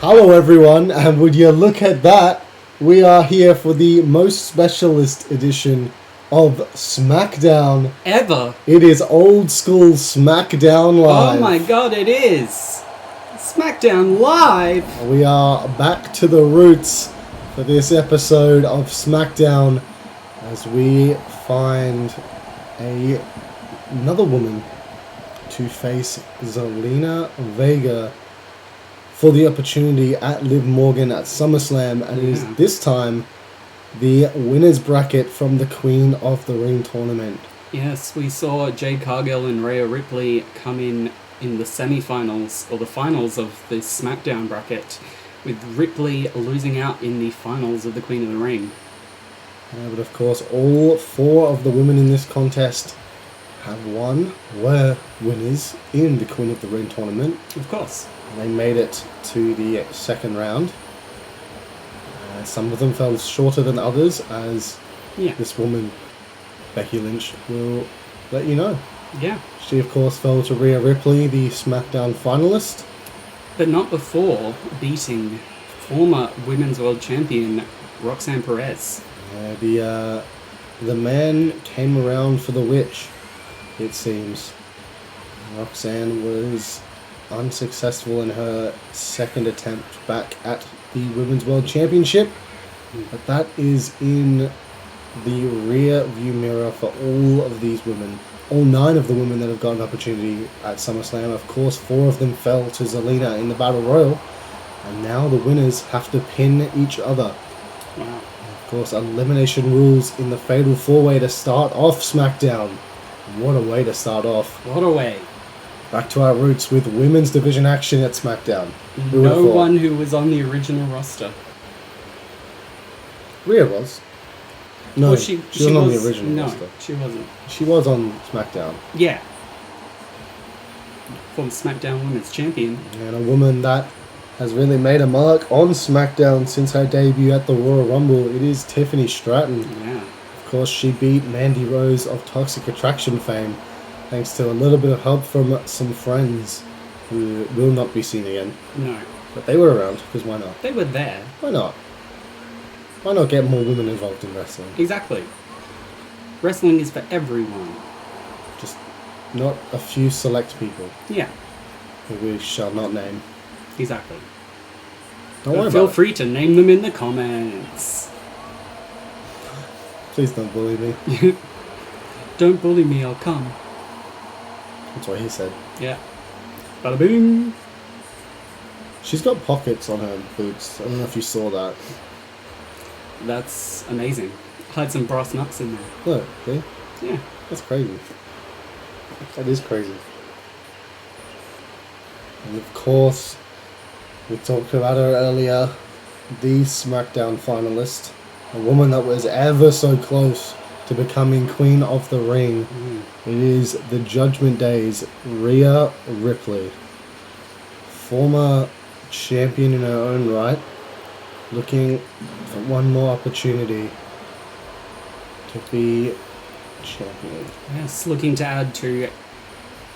Hello everyone, and would you look at that, we are here for the most specialist edition of Smackdown. Ever. It is old school Smackdown Live. Oh my god, it is! Smackdown Live! We are back to the roots for this episode of Smackdown as we find another woman to face Zelina Vega for the opportunity at Liv Morgan at Summerslam, and it is this time the winner's bracket from the Queen of the Ring tournament. Yes, we saw Jade, Cargill and Ripley come in the semi-finals, or the finals of the Smackdown bracket, with Ripley losing out in the finals of the Queen of the Ring. But of course, all four of the women in this contest were winners in the Queen of the Ring tournament. Of course. They made it to the second round. Some of them fell shorter than others, as this woman, Becky Lynch, will let you know. Yeah. She, of course, fell to Rhea Ripley, the Smackdown finalist. But not before beating former Women's World Champion Roxanne Perez. The man came around for the witch, it seems. Roxanne was unsuccessful in her second attempt back at the Women's World Championship, but that is in the rear view mirror for all of these women. All 9 of the women that have got an opportunity at SummerSlam. Of course, 4 of them fell to Zelina in the Battle Royal, and now the winners have to pin each other. Wow. Of course, elimination rules in the Fatal 4-Way to start off SmackDown. What a way to start off. What a way. Back to our roots with women's division action at SmackDown. No one who was on the original roster. Rhea was. No, well, she wasn't on the original roster. No, she wasn't. She was on SmackDown. Yeah. Former SmackDown Women's Champion. And a woman that has really made a mark on SmackDown since her debut at the Royal Rumble. It is Tiffany Stratton. Yeah. Of course, she beat Mandy Rose of Toxic Attraction fame, thanks to a little bit of help from some friends who will not be seen again. No. But they were around, because why not? They were there. Why not? Why not get more women involved in wrestling? Exactly. Wrestling is for everyone. Just not a few select people. Yeah. Who we shall not name. Exactly. Don't worry feel about free to name them in the comments. Please don't bully me. Don't bully me, I'll come. That's what he said. Yeah. Bada boom. She's got pockets on her boots. I don't know if you saw that. That's amazing. Hide some brass knucks in there. Look, see? Yeah. That's crazy. That is crazy. And of course, we talked about her earlier, the SmackDown finalist, a woman that was ever so close to becoming Queen of the Ring. It is the Judgment Day's Rhea Ripley, former champion in her own right, looking for one more opportunity to be champion. Yes, looking to add to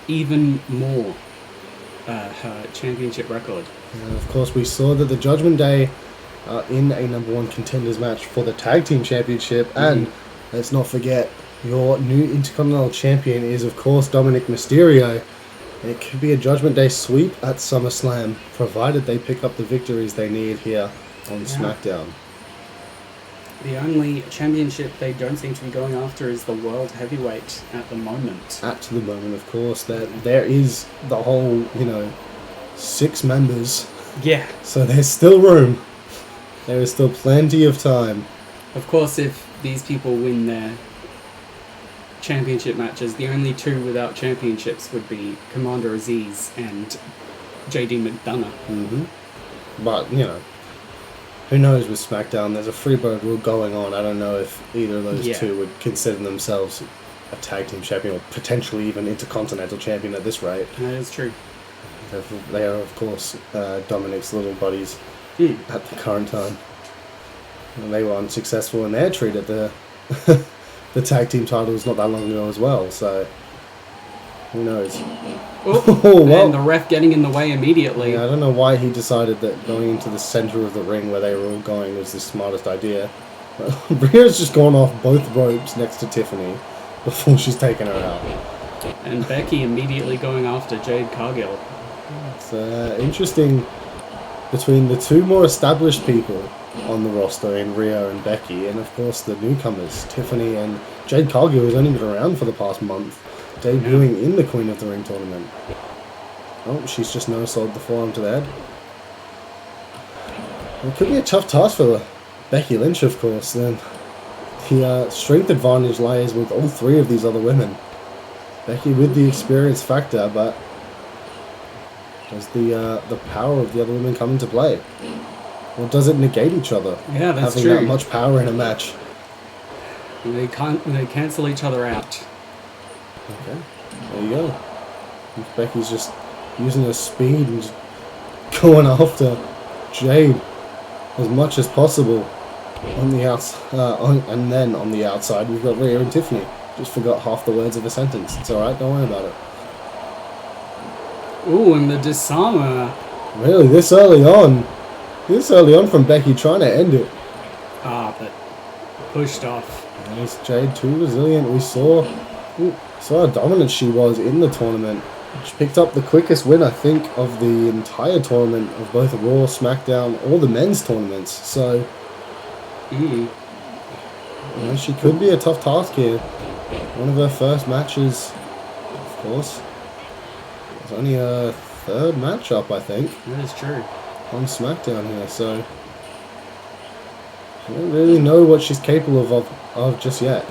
even more her championship record. And of course, we saw that the Judgment Day are in a number 1 contenders match for the Tag Team Championship, and let's not forget, your new Intercontinental Champion is, of course, Dominic Mysterio. And it could be a Judgment Day sweep at SummerSlam, provided they pick up the victories they need here on SmackDown. The only championship they don't seem to be going after is the World Heavyweight at the moment. At the moment, of course, there is the whole, 6 members. Yeah. So there's still room. There is still plenty of time. Of course, if these people win their championship matches, the only 2 without championships would be Commander Aziz and JD McDonough. But, who knows with SmackDown? There's a Freebird rule going on. I don't know if either of those 2 would consider themselves a tag team champion or potentially even intercontinental champion at this rate. That is true. They are, of course, Dominic's little buddies at the current time. And they were unsuccessful in their treat at the tag team titles not that long ago as well. So Who knows? Oh, well. and the ref getting in the way immediately. Yeah, I don't know why he decided that going into the center of the ring where they were all going was the smartest idea. Rhea's just gone off both ropes next to Tiffany before she's taken her out. And Becky immediately going after Jade Cargill. It's interesting between the two more established people on the roster in Rhea and Becky, and of course the newcomers, Tiffany and Jade Cargill, who's only been around for the past month, debuting in the Queen of the Ring tournament. Oh, she's just no-sold the forearm to the head. It could be a tough task for Becky Lynch, of course. Then the strength advantage lies with all three of these other women. Becky with the experience factor, but does the power of the other women come into play? Or does it negate each other? Yeah, that's having true. that much power in a match. They cancel each other out. Okay, there you go. Becky's just using her speed and just going after Jade as much as possible on the and then on the outside we've got Rhea and Tiffany. Just forgot half the words of a sentence. It's alright, don't worry about it. Ooh, and the disarmer. Really, this early on from Becky trying to end it. But pushed off. And is Jade too resilient? We saw how dominant she was in the tournament. She picked up the quickest win, I think, of the entire tournament of both Raw, SmackDown, or the men's tournaments. So, she could be a tough task here. One of her first matches, of course. It's only her third matchup, I think. That is true. On SmackDown here, so I don't really know what she's capable of just yet.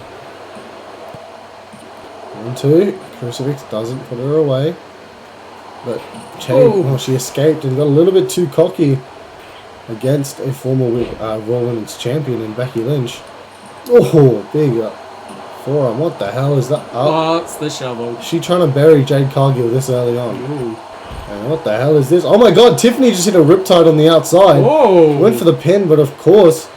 1-2. Crucifix doesn't put her away. But Jade, she escaped and got a little bit too cocky against a former Raw Women's Champion in Becky Lynch. Oh, big forearm. What the hell is that? Oh, it's the shovel. She trying to bury Jade Cargill this early on. Ooh. And what the hell is this? Oh my god, Tiffany just hit a riptide on the outside. Whoa. Went for the pin, but of course,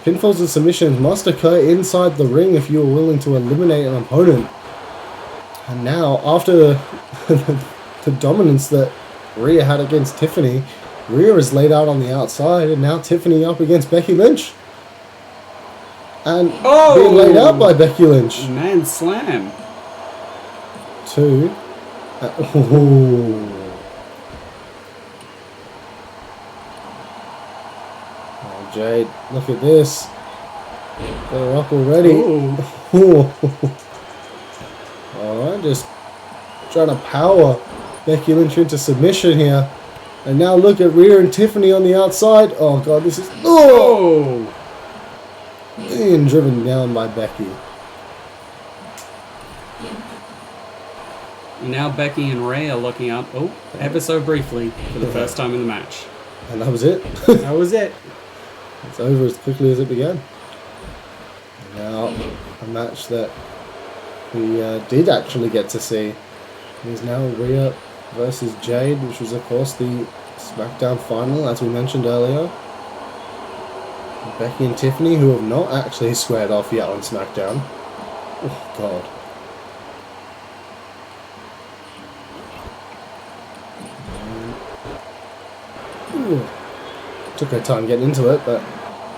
pinfalls and submissions must occur inside the ring if you are willing to eliminate an opponent. And now, after the dominance that Rhea had against Tiffany, Rhea is laid out on the outside, and now Tiffany up against Becky Lynch. And being laid out by Becky Lynch. Man slam. 2. Jade, look at this. They're up already. Alright, just trying to power Becky Lynch into submission here. And now look at Rhea and Tiffany on the outside. Oh god, this is... Being driven down by Becky. Now Becky and Rhea looking up, ever so briefly, for the first time in the match. And that was it. That was it. It's over as quickly as it began. Now, a match that we did actually get to see is now Rhea versus Jade, which was of course the SmackDown final, as we mentioned earlier. Becky and Tiffany, who have not actually squared off yet on SmackDown. Oh god. Took her time getting into it, but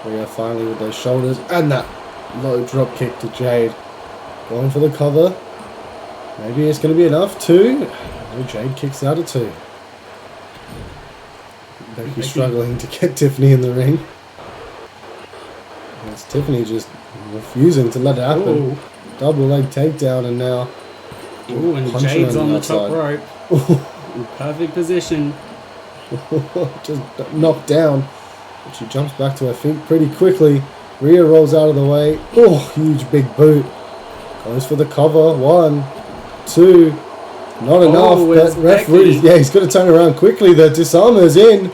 Rhea finally with those shoulders and that low drop kick to Jade. Going for the cover. Maybe it's going to be enough. 2. Oh, Jade kicks out at 2. Becky struggling to get Tiffany in the ring. It's Tiffany just refusing to let it happen. Double leg takedown and now. And Jade's on the top rope. In perfect position. Just knocked down. But she jumps back to her feet pretty quickly. Rhea rolls out of the way. Huge big boot. Goes for the cover. 1, 2. Not enough. But referee, he's got to turn around quickly. The disarmer's in.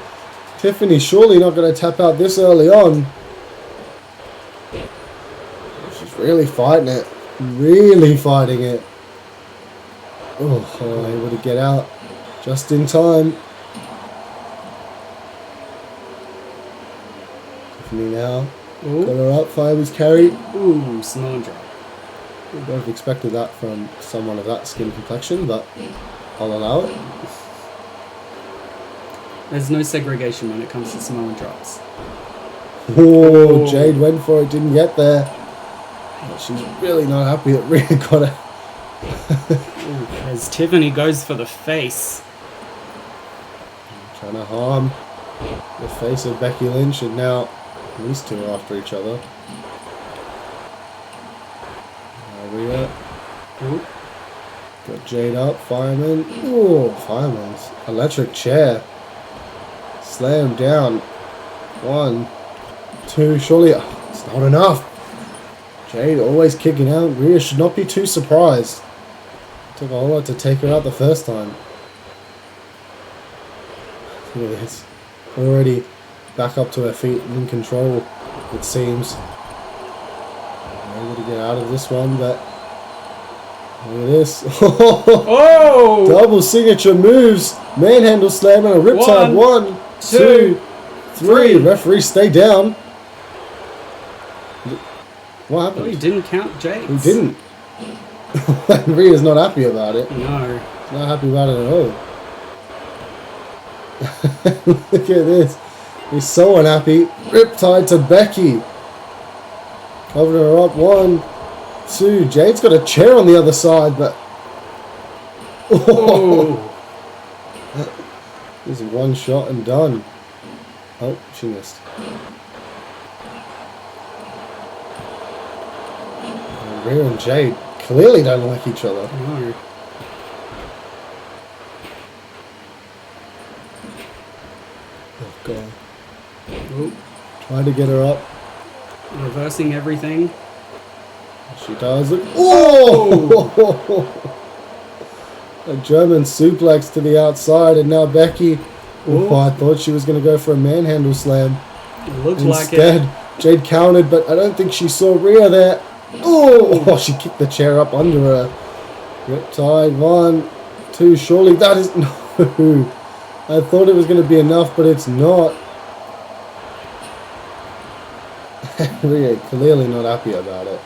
Tiffany surely not going to tap out this early on. She's really fighting it. Really fighting it. Able to get out just in time. Tiffany now. Got her up. Fireman's carry. Samoan drop. We both expected that from someone of that skin complexion, but I'll allow it. There's no segregation when it comes to Samoan drops. Oh, Jade went for it, didn't get there. But she's really not happy that Rhea got it. As Tiffany goes for the face. Trying to harm the face of Becky Lynch, and now these two are after each other. Rhea. Ooh. Got Jade up, fireman. Ooh, fireman's electric chair. Slam down. 1, 2, surely it's not enough. Jade always kicking out. Rhea should not be too surprised. Took a whole lot to take her out the first time. Look at this. Already back up to her feet and in control, it seems. Able to get out of this one, but look at this. Oh! Double signature moves. Manhandle slam and a riptide. 1, 2, 3. Referee, stay down. What happened? Oh, he didn't count Jade. He didn't. Rhea's not happy about it. No. He's not happy about it at all. Look at this. He's so unhappy. Riptide to Becky. Covered her up. 1, 2. Jade's got a chair on the other side, but... Oh. This is one shot and done. Oh, she missed. And Rhea and Jade clearly don't like each other. No. Oh, God. Oh. Trying to get her up. Reversing everything. She does. Oh! A German suplex to the outside, and now Becky. Oh, I thought she was going to go for a manhandle slam. It looked like it. Instead, Jade countered, but I don't think she saw Rhea there. Oh! She kicked the chair up under her. Riptide. 1, 2. Surely that is... No! I thought it was going to be enough, but it's not. Rhea clearly not happy about it.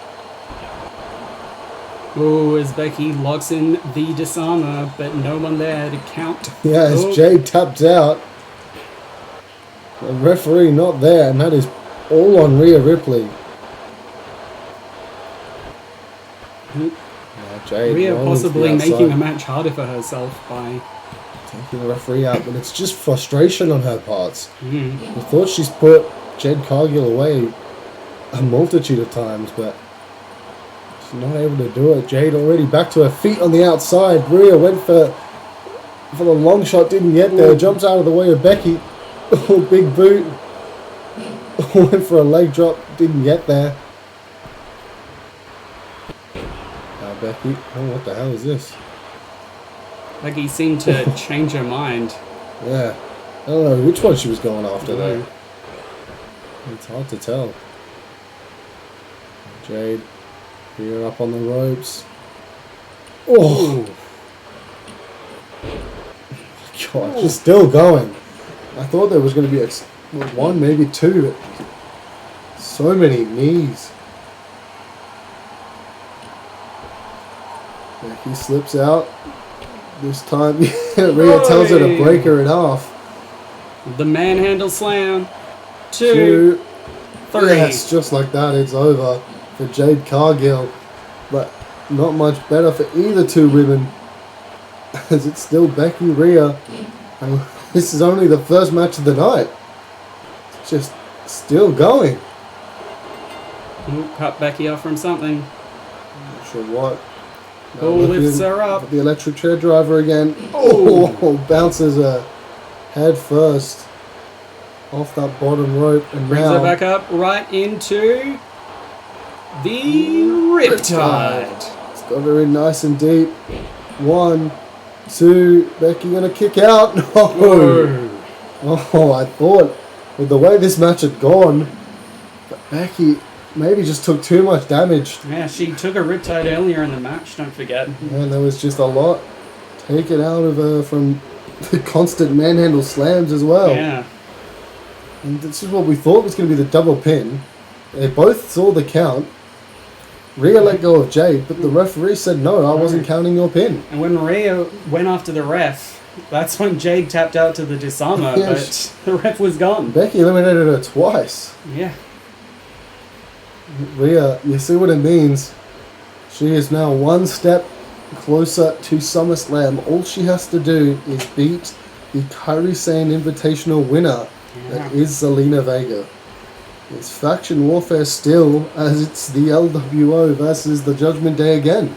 Oh, as Becky locks in the disarmer, but no one there to count. Yeah, as Jade taps out. The referee not there, and that is all on Rhea Ripley. Yeah, Jade Rhea rolling to the possibly outside, making the match harder for herself by... taking the referee out, but it's just frustration on her parts. Mm. I thought she's put Jade Cargill away a multitude of times, but she's not able to do it. Jade already back to her feet on the outside. Rhea went for the long shot, didn't get there. Jumps out of the way of Becky. Oh, big boot. Went for a leg drop, didn't get there. Now Becky. Oh, what the hell is this? Becky seemed to change her mind. Yeah. I don't know which one she was going after No. though. It's hard to tell. Jade, Rhea up on the ropes. Oh! God, she's still going. I thought there was going to be one, maybe two. So many knees. Becky slips out. This time, Rhea tells her to break her in half. The manhandle slam. 2, 3. Yes, just like that, it's over for Jade Cargill. But not much better for either two women, as it's still Becky, Rhea. And this is only the first match of the night. It's just still going. Ooh, cut Becky off from something. Not sure what. Oh, lifts her up. The electric chair driver again. Oh, bounces her head first off that bottom rope, and Brings now her back up right into the Riptide. It's got her in nice and deep. 1, 2. Becky gonna kick out. No. Oh, I thought with the way this match had gone, that Becky maybe just took too much damage. Yeah, she took a Riptide earlier in the match, don't forget. And there was just a lot taken out of her from the constant manhandle slams as well. Yeah. And this is what we thought was going to be the double pin. They both saw the count. Rhea let go of Jade, but the referee said, no, I wasn't counting your pin. And when Rhea went after the ref, that's when Jade tapped out to the disarmer, Yeah, but the ref was gone. Becky eliminated her twice. Yeah. Rhea, you see what it means? She is now one step closer to SummerSlam. All she has to do is beat the Kairi-San Invitational winner, that is Zelina Vega. It's faction warfare still, as it's the LWO versus the Judgment Day again.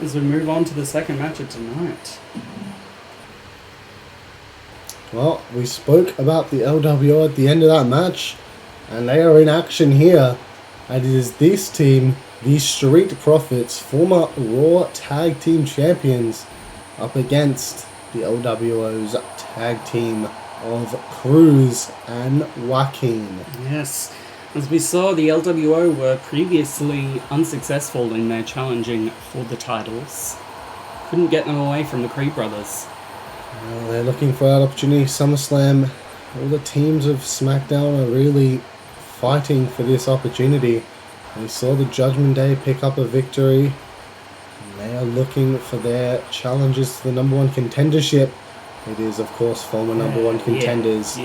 As we move on to the second match of tonight. Well, we spoke about the LWO at the end of that match, and they are in action here. And it is this team, the Street Profits, former Raw Tag Team Champions, up against the LWO's tag team of Cruz and Joaquin. Yes. As we saw, the LWO were previously unsuccessful in their challenging for the titles. Couldn't get them away from the Creed brothers. Well, they're looking for that opportunity. SummerSlam, all the teams of SmackDown are really fighting for this opportunity. We saw the Judgment Day pick up a victory. And they are looking for their challenges to the number one contendership. It is, of course, former number one contenders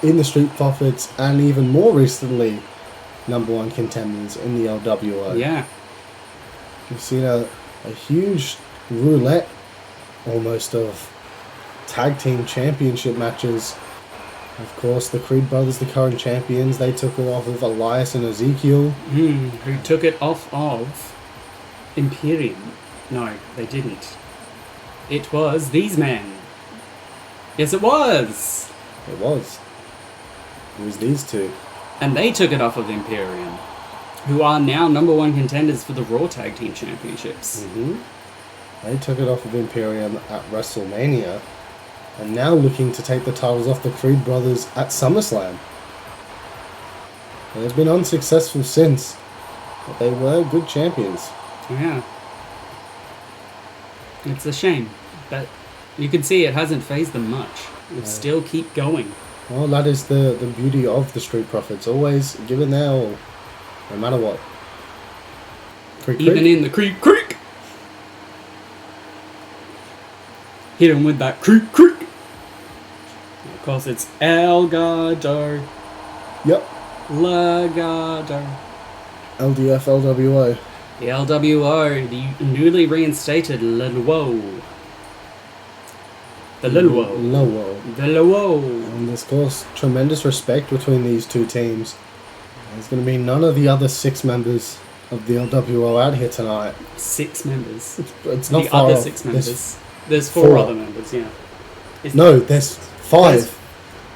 in the Street Profits, and even more recently, number one contenders in the LWO. Yeah. You've seen a huge roulette almost of tag team championship matches. Of course, the Creed brothers, the current champions, they took it off of Elias and Ezekiel. Who took it off of Imperium. No, they didn't. It was these men. Yes, it was. It was these two. And they took it off of Imperium, who are now number one contenders for the Raw Tag Team Championships. They took it off of Imperium at WrestleMania, and now looking to take the titles off the Creed brothers at SummerSlam. They've been unsuccessful since, but they were good champions. Yeah. It's a shame, but you can see it hasn't phased them much. They still keep going. Well, that is the beauty of the Street Profits. Always give it their all, no matter what. Creak, Even creak. in the creak. Hit him with that creak. Of course, it's Elgato. Yep. Legado. LDF LWO. The LWO, the newly reinstated LWO. The LWO. The LWO. And there's, of course, tremendous respect between these two teams. There's going to be none of the other 6 members of the LWO out here tonight. 6 members. It's not the far other off. 6 members. There's 4 other members, yeah. No, there's 5.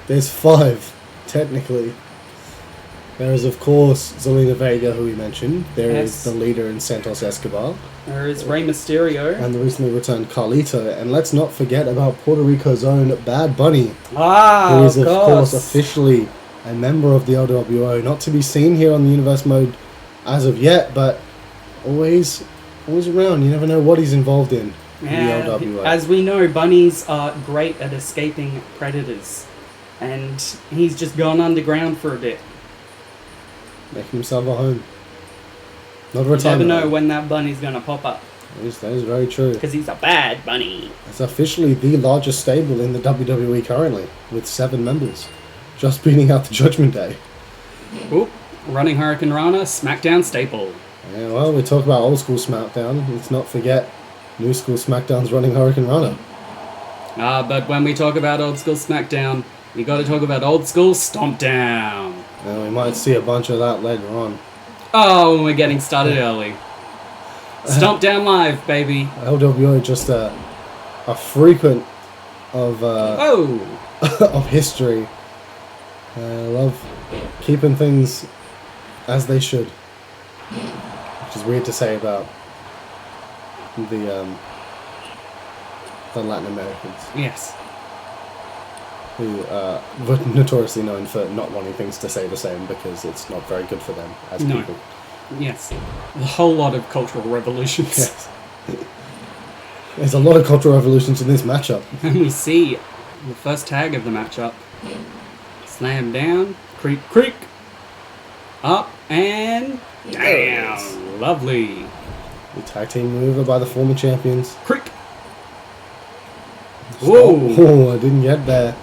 There's 5, technically. There is, of course, Zelina Vega, who we mentioned. There is the leader in Santos Escobar. There is Rey Mysterio. And the recently returned Carlito. And let's not forget about Puerto Rico's own Bad Bunny. Who is, of course, officially a member of the LWO. Not to be seen here on the Universe mode as of yet, but always around. You never know what he's involved in the LWO. As we know, bunnies are great at escaping predators. And he's just gone underground for a bit. Making himself a home. Not a You retirement never know home. when that bunny's going to pop up. That is very true. Because he's a bad bunny. It's officially the largest stable in the WWE currently, with 7 members. Just beating out the Judgment Day. Oop, running Hurricane Rana, SmackDown staple. Yeah, well, we talk about old school SmackDown. Let's not forget new school SmackDown's running Hurricane Rana. But when we talk about old school SmackDown, we got to talk about old school Stompdown. And we might see a bunch of that later on. Oh, we're getting started early. Stompdown Live, baby. LWO just a frequent of of history. I love keeping things as they should, which is weird to say about the Latin Americans. Yes. Who were notoriously known for not wanting things to stay the same because it's not very good for them as people. Yes. A whole lot of cultural revolutions. Yes. There's a lot of cultural revolutions in this matchup. And we see the first tag of the matchup. Slam down, creak, up, and down. Lovely. The tag team maneuver by the former champions. Crick. Whoa! Oh, I didn't get there.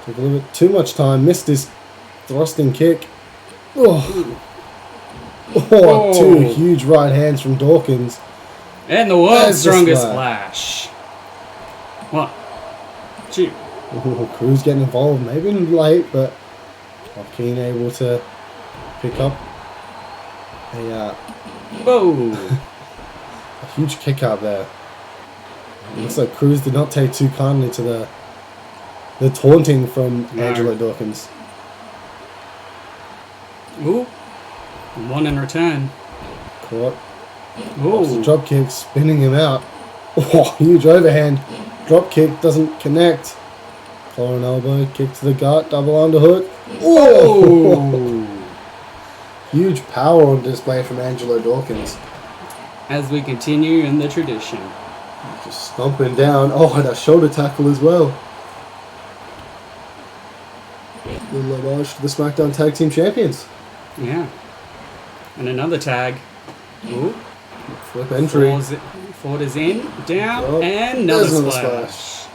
Took a little bit too much time. Missed his thrusting kick. Oh, two huge right hands from Dawkins. And the world's There's the strongest splash. splash. 1, 2. Cruz getting involved, maybe late, but Joaquin able to pick up a Whoa. huge kick out there. It looks like Cruz did not take too kindly to the taunting from Angelo Dawkins. Ooh. 1 in return. Caught. Ooh. Drop kick, spinning him out. Oh, huge overhand. Drop kick doesn't connect. Collar and elbow, kick to the gut, double underhook. Oh! Huge power on display from Angelo Dawkins. As we continue in the tradition. Just stomping down. Oh, and a shoulder tackle as well. Little homage to the Smackdown Tag Team Champions. Yeah. And another tag. Ooh. Flip entry. Ford is in, down, Oh, and another there's splash.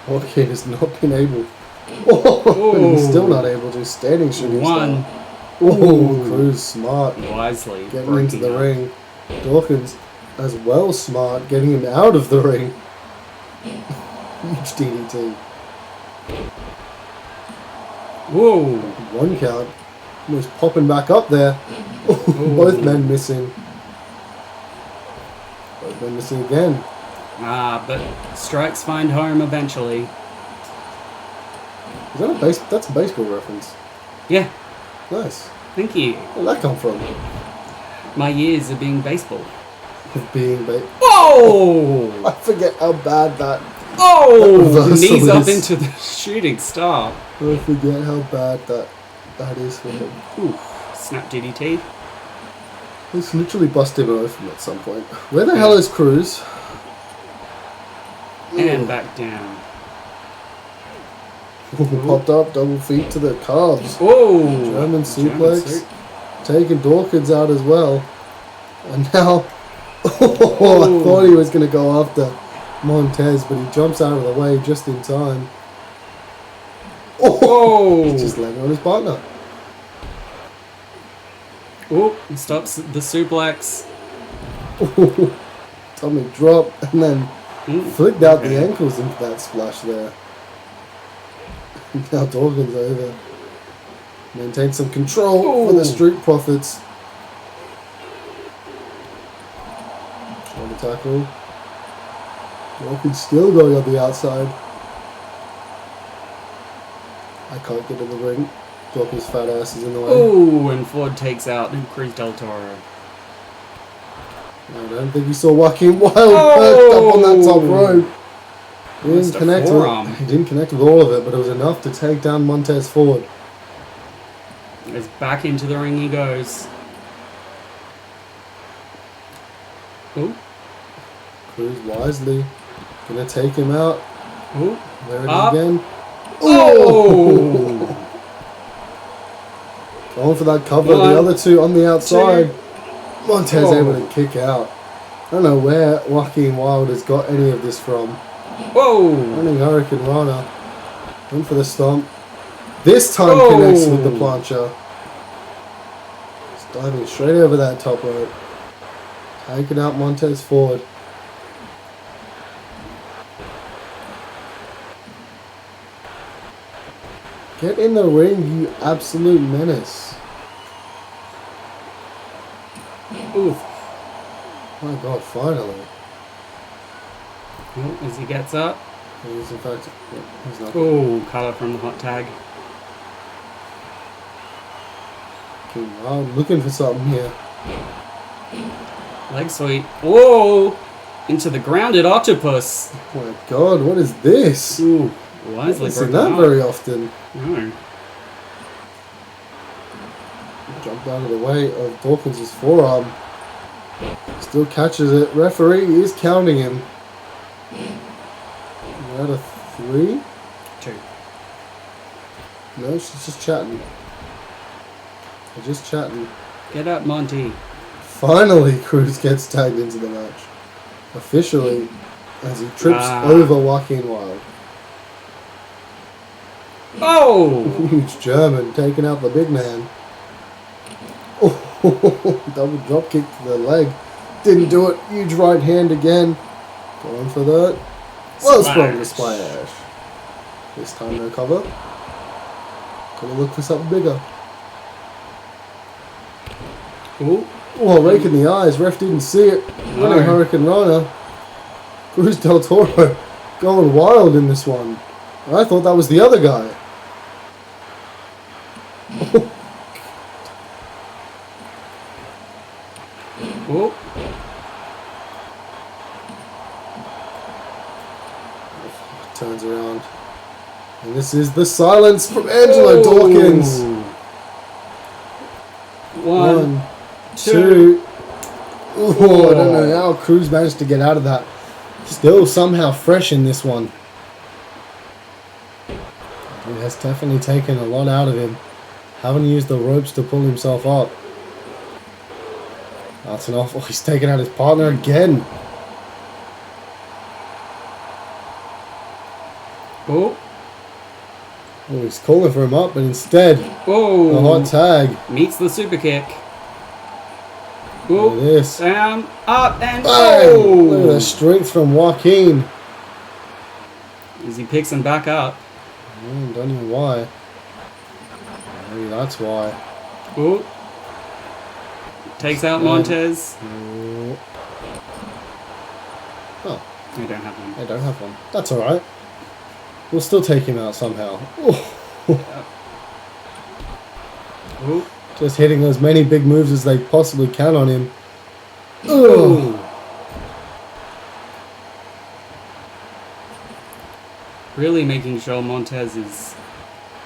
Joaquin has not been able. Oh, and he's still not able to. Standing shooting 1. star. Oh, Cruz smart. Wisely. Getting into the ring. Dawkins as well smart. Getting him out of the ring. Huge DDT. Whoa. 1 count. Almost popping back up there. Both men missing. Both men missing again. But strikes find home eventually. Is that that's a baseball reference? Yeah. Nice. Thank you. Where'd that come from? My years of being baseball. Of being Whoa! I forget how bad that. Oh! Reversal Knees up is. into the shooting star. I forget how bad that is for him. Ooh. Snap DDT. He's literally busted him open at some point. Where the hell is Cruz? And back down. Popped up, double feet to the calves. Oh! German suplex. Taking Dawkins out as well. And now, I thought he was going to go after Montez, but he jumps out of the way just in time. Oh! He's just landing on his partner. Oh, he stops the suplex. Tommy drop and then flicked out the ankles into that splash there. Now Dawkins over. Maintain some control for the Street Profits. Shoulder tackle. Dawkins still going on the outside. I can't get in the ring. Dawkins' fat ass is in the way. Oh, and Ford takes out Cruz del Toro. I don't think you saw Joaquin Wild perched up on that top rope. He didn't connect with all of it, but it was enough to take down Montez Ford. As back into the ring he goes. Oh. Cruz wisely gonna take him out. Oh. There it is again. Oh! Going for that cover. The other two on the outside. Montez able to kick out. I don't know where Joaquin Wild has got any of this from. Whoa! Running Hurricane Rana. Went for the stomp. This time connects with the plancha. Just diving straight over that top rope. Taking out Montez Ford. Get in the ring, you absolute menace. Ooh. My God, finally. Oh, as he gets up. He's in fact, he's not. Oh, color from the hot tag. King Wild looking for something here. Leg sweep. Whoa! Into the grounded octopus. Oh my God, what is this? Ooh, I wisely haven't seen broken that up. very often. No. Jumped out of the way of Dawkins' forearm. Still catches it. Referee is counting him. We're at a 3? 2. No, she's just chatting. They're just chatting. Get up, Monty. Finally, Cruz gets tagged into the match. Officially, as he trips over Joaquin Wilde. Oh! Huge German taking out the big man. Oh, double drop kick to the leg. Didn't do it. Huge right hand again. Going for the well sprung splash. This time no cover. Gonna look for something bigger. Ooh. Oh, rake in the eyes. Ref didn't see it. Running Hurricane Rana. Cruz del Toro going wild in this one. I thought that was the other guy. Ooh. Turns around. And this is the silence from Angelo Dawkins. One, two. Oh, I don't know how Cruz managed to get out of that. Still somehow fresh in this one. It has definitely taken a lot out of him. Haven't used the ropes to pull himself up. That's an awful. He's taken out his partner again. Oh. Oh, he's calling for him up, but instead, a hot tag. Meets the super kick. Look at this. Down, up, and bang! Look at the strength from Joaquin. As he picks him back up. Don't know why. Maybe that's why. Ooh. Takes out Montez. Oh. I don't have one. I don't have one. That's alright. We'll still take him out somehow. Ooh. Just hitting as many big moves as they possibly can on him. Ooh. Really making sure Montez is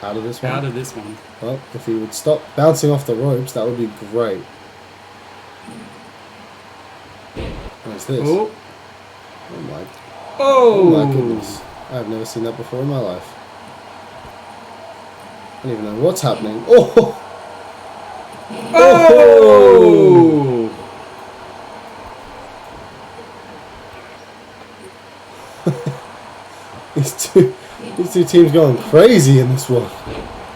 out of this one. Out of this one. Well, if he would stop bouncing off the ropes, that would be great. What's this? Ooh. Oh my goodness. I've never seen that before in my life. I don't even know what's happening. Oh! Oh! These two teams going crazy in this one.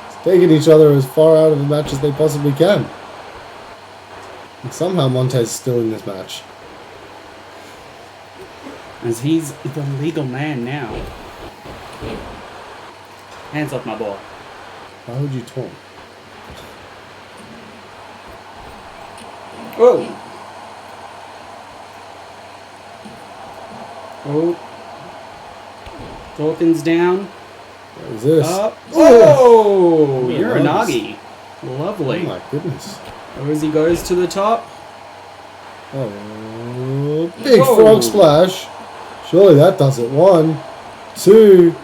It's taking each other as far out of the match as they possibly can. And somehow Montez is still in this match. As he's the legal man now. Hands off my ball. Why would you taunt? Oh! Oh. Dawkins down. What is this? Up. Oh! Uranagi. Lovely. Oh my goodness. As he goes to the top. Oh, big frog splash. Surely that does it. 1, 2.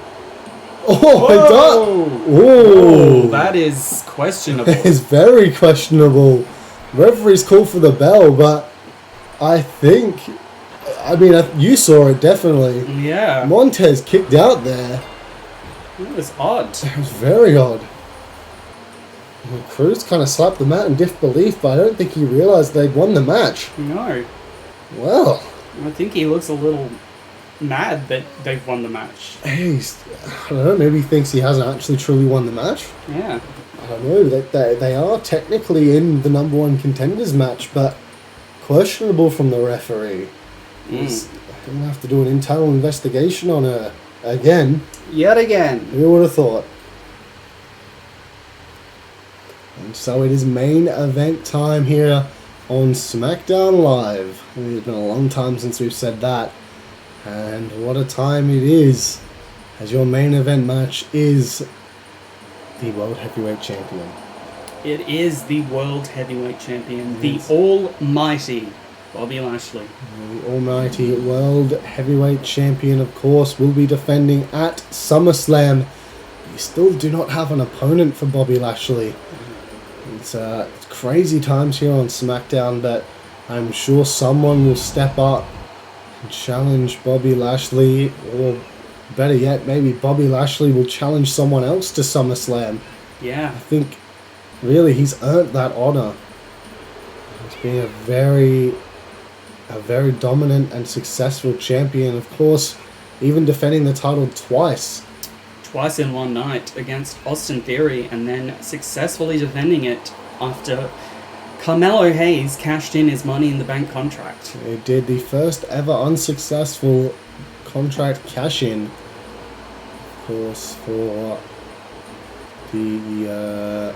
Oh, it does. Oh, that is questionable. That is very questionable. Referee's called for the bell, but I think, I mean, you saw it definitely. Yeah. Montez kicked out there. It was odd. It was very odd. Cruz kind of slapped the mat in disbelief, but I don't think he realized they'd won the match. No. Well. I think he looks a little mad that they've won the match. I don't know, maybe he thinks he hasn't actually truly won the match. Yeah. I don't know, they are technically in the number 1 contenders match, but questionable from the referee. He's going to have to do an internal investigation on her again. Yet again. Who would have thought? And so it is main event time here on Smackdown Live. It's been a long time since we've said that. And what a time it is, as your main event match is the World Heavyweight Champion. It is the World Heavyweight Champion, the almighty Bobby Lashley. The almighty World Heavyweight Champion, of course, will be defending at SummerSlam. We still do not have an opponent for Bobby Lashley. It's crazy times here on SmackDown, but I'm sure someone will step up and challenge Bobby Lashley, or better yet, maybe Bobby Lashley will challenge someone else to SummerSlam. Yeah. I think, really, he's earned that honor. He's been a very dominant and successful champion. Of course, even defending the title twice. Twice in one night against Austin Theory, and then successfully defending it after Carmelo Hayes cashed in his Money in the Bank contract. He did the first ever unsuccessful contract cash-in, of course, for the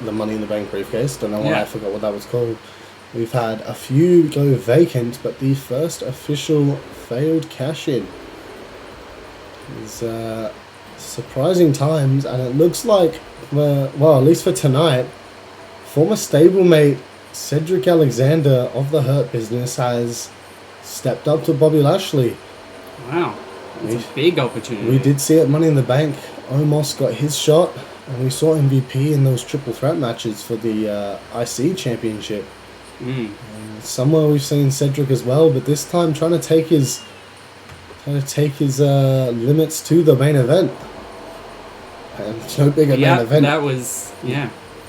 Money in the Bank briefcase. Don't know why I forgot what that was called. We've had a few go vacant, but the first official failed cash-in is surprising times, and it looks like, well, at least for tonight, former stablemate Cedric Alexander of the Hurt Business has stepped up to Bobby Lashley. Wow, it's a big opportunity. We did see it Money in the Bank. Omos got his shot, and we saw MVP in those triple threat matches for the IC Championship. Somewhere we've seen Cedric as well, but this time trying to take his limits to the main event. And it's no bigger main event. That was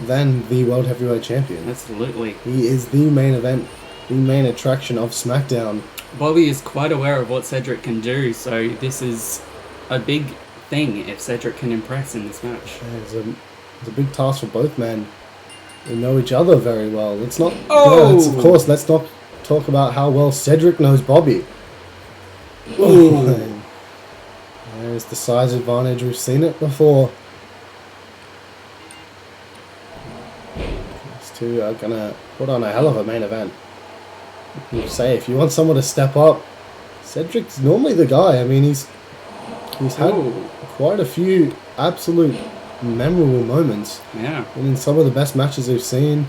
than the World Heavyweight Champion. Absolutely. He is the main event, the main attraction of SmackDown. Bobby is quite aware of what Cedric can do, so this is a big thing if Cedric can impress in this match. Yeah, it's a big task for both men. They know each other very well. Let's not. Of course, let's not talk about how well Cedric knows Bobby. There's the size advantage. We've seen it before. These two are gonna put on a hell of a main event. You say if you want someone to step up, Cedric's normally the guy. I mean, he's had quite a few absolute memorable moments. Yeah. And in some of the best matches we've seen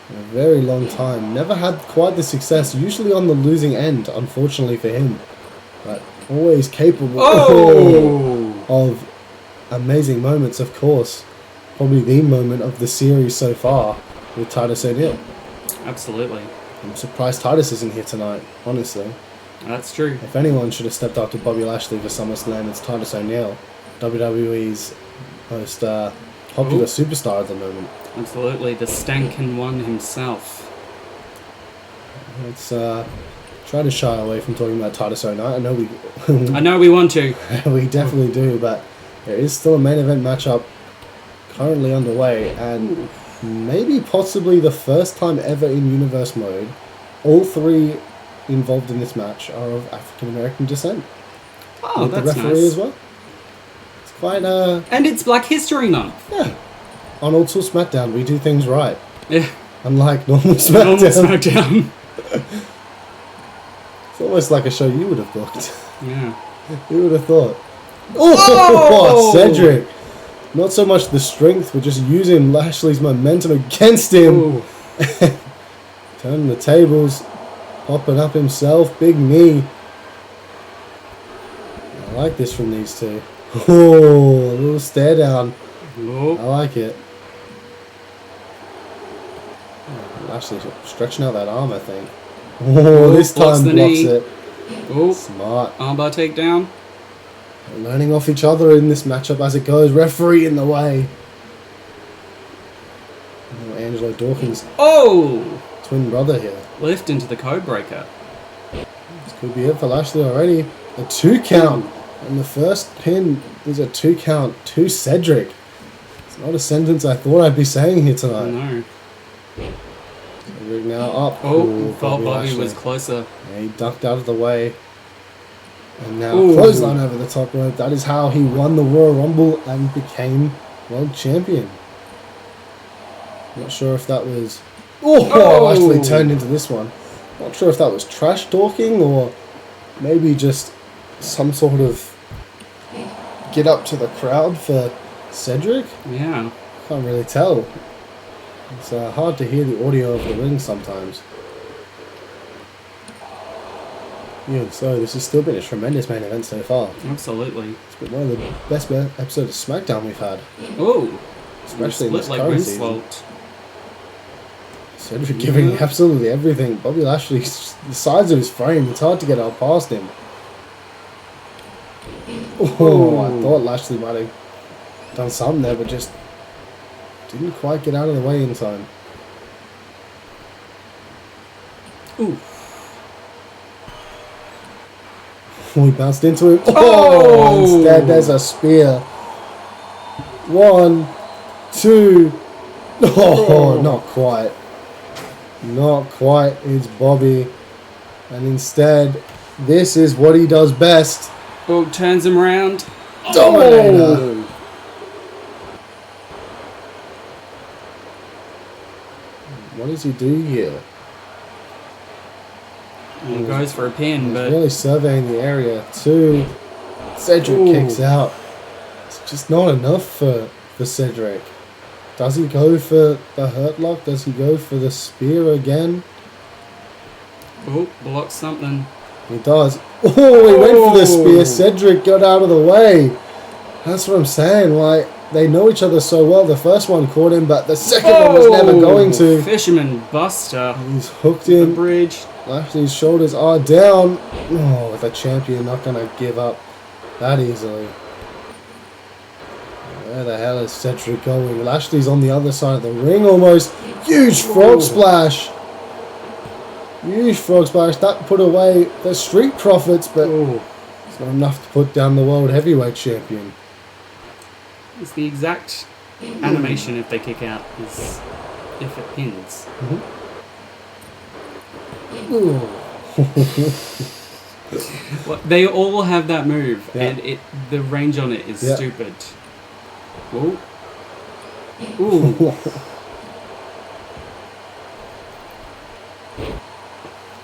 in a very long time. Never had quite the success, usually on the losing end, unfortunately for him. But always capable of amazing moments, of course. Probably the moment of the series so far with Titus O'Neil. Absolutely. I'm surprised Titus isn't here tonight, honestly. That's true. If anyone should have stepped up to Bobby Lashley for SummerSlam, it's Titus O'Neil, WWE's most popular superstar at the moment. Absolutely, the Stankin' One himself. Let's try to shy away from talking about Titus O'Neil. I know we want to. We definitely do, but there is still a main event matchup currently underway, and maybe possibly the first time ever in Universe mode, all three involved in this match are of African American descent. Oh, with that's the referee nice. as well. It's quite And it's Black History Month. Yeah. On Old School SmackDown, we do things right. Yeah. Unlike normal SmackDown. SmackDown. It's almost like a show you would have booked. Yeah. You would have thought. Oh, Cedric! Not so much the strength, but just using Lashley's momentum against him. Turning the tables, popping up himself, big knee. I like this from these two. Oh, a little stare down. I like it. Lashley stretching out that arm, I think. Oh, this time blocks it. Oh, smart. Armbar takedown. They're learning off each other in this matchup as it goes. Referee in the way. Oh, Angelo Dawkins. Twin brother here. Lift into the code breaker. This could be it for Lashley already. A 2 count. And the first pin is a 2 count to Cedric. It's not a sentence I thought I'd be saying here tonight. No. Cedric now up. Thought Bobby was closer. Yeah, he ducked out of the way. And now clothesline over the top rope. That is how he won the Royal Rumble and became world champion. Not sure if that was... Lashley turned into this one. Not sure if that was trash talking or maybe just some sort of get up to the crowd for Cedric. Yeah. Can't really tell. It's hard to hear the audio of the ring sometimes. Yeah, so this has still been a tremendous main event so far. Absolutely. It's been one of the best episodes of SmackDown we've had. Especially in this current season. Cedric giving absolutely everything. Bobby Lashley, the size of his frame, it's hard to get out past him. I thought Lashley might have done something there, but just didn't quite get out of the way in time. Ooh. We bounced into him. Oh! Instead, there's a spear. 1, 2. Oh, not quite. Not quite. It's Bobby. And instead, this is what he does best. Oh, turns him around. Dominator. Oh. What does he do here? He goes for a pin, He's but really surveying the area. 2. Cedric kicks out. It's just not enough for Cedric. Does he go for the hurt lock? Does he go for the spear again? oh, blocks something. He does. Oh, he went for the spear. Cedric got out of the way. That's what I'm saying. Like, they know each other so well. The first one caught him, but the second one was never going to. Fisherman Buster. He's hooked The in. bridge. Lashley's shoulders are down. Oh, the champion not going to give up that easily. Where the hell is Cedric going? Lashley's on the other side of the ring almost. Huge frog splash. Huge frog splash. That put away the Street Profits, but it's not enough to put down the World Heavyweight Champion. It's the exact animation if they kick out is if it pins. Well, they all have that move, and the range on it is stupid. Whoa. Ooh.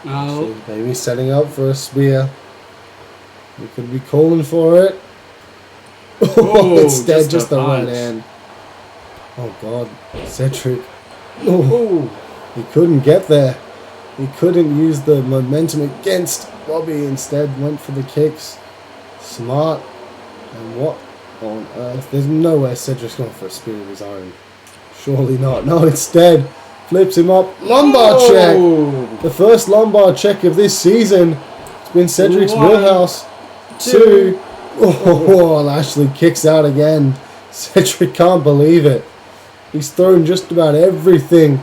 Oh. Maybe setting up for a spear. We could be calling for it. Instead, just the right hand. Oh God, Cedric. He couldn't get there. He couldn't use the momentum against Bobby. Instead, went for the kicks. Smart. And what on earth? There's no way Cedric's going for a spear of his own. Surely not. No, instead, flips him up. Lumbar check. The first lumbar check of this season. It's been Cedric's wheelhouse. 2. Oh, Lashley kicks out again. Cedric can't believe it. He's thrown just about everything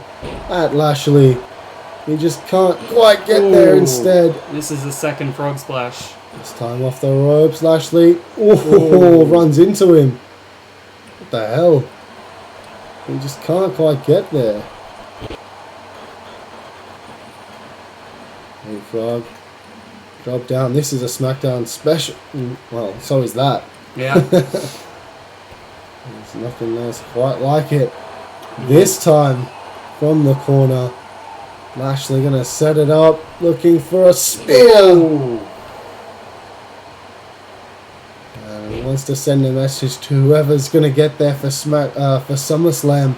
at Lashley. He just can't quite get there instead. This is the second frog splash. This time off the ropes, Lashley. Runs into him. What the hell? He just can't quite get there. Hey, frog. Drop down. This is a Smackdown special. Well, so is that. Yeah. There's nothing else quite like it. This time, from the corner, Lashley gonna set it up, looking for a spear. And he wants to send a message to whoever's gonna get there for SummerSlam.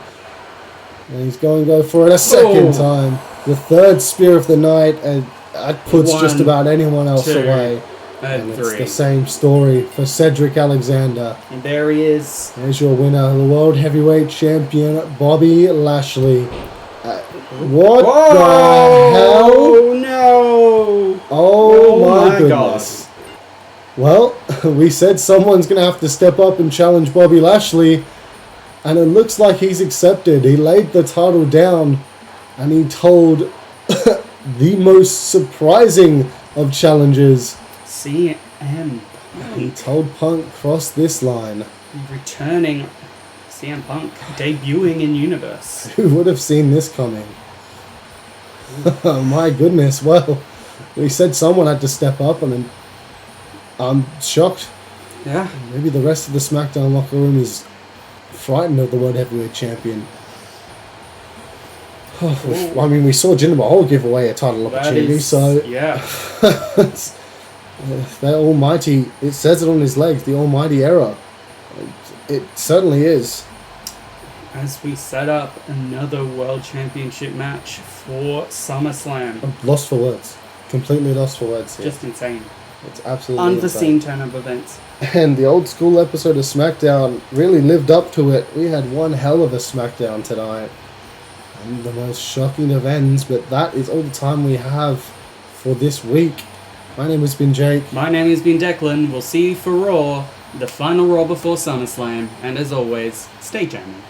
And he's going to go for it a second time. The third spear of the night, and that puts just about anyone else away. And it's the same story for Cedric Alexander. And there he is. There's your winner, the World Heavyweight Champion, Bobby Lashley. What the hell? Oh no! Oh my goodness. Well, we said someone's going to have to step up and challenge Bobby Lashley. And it looks like he's accepted. He laid the title down and he told the most surprising of challenges. CM He told Punk, cross this line. Returning CM Punk, debuting in Universe. Who would have seen this coming? Oh my goodness. Well, we said someone had to step up and I'm shocked. Yeah. Maybe the rest of the SmackDown locker room is frightened of the World Heavyweight Champion. I mean, we saw Jinder Mahal give away a title opportunity, so... Yeah. The almighty... It says it on his legs, the almighty era. It certainly is. As we set up another World Championship match for SummerSlam. I'm lost for words. Completely lost for words here. Just insane. It's absolutely Unforeseen insane. turn of events. And the old school episode of SmackDown really lived up to it. We had one hell of a SmackDown tonight. And the most shocking of ends, but that is all the time we have for this week. My name has been Jake. My name has been Declan. We'll see you for Raw, the final Raw before SummerSlam. And as always, stay jamming.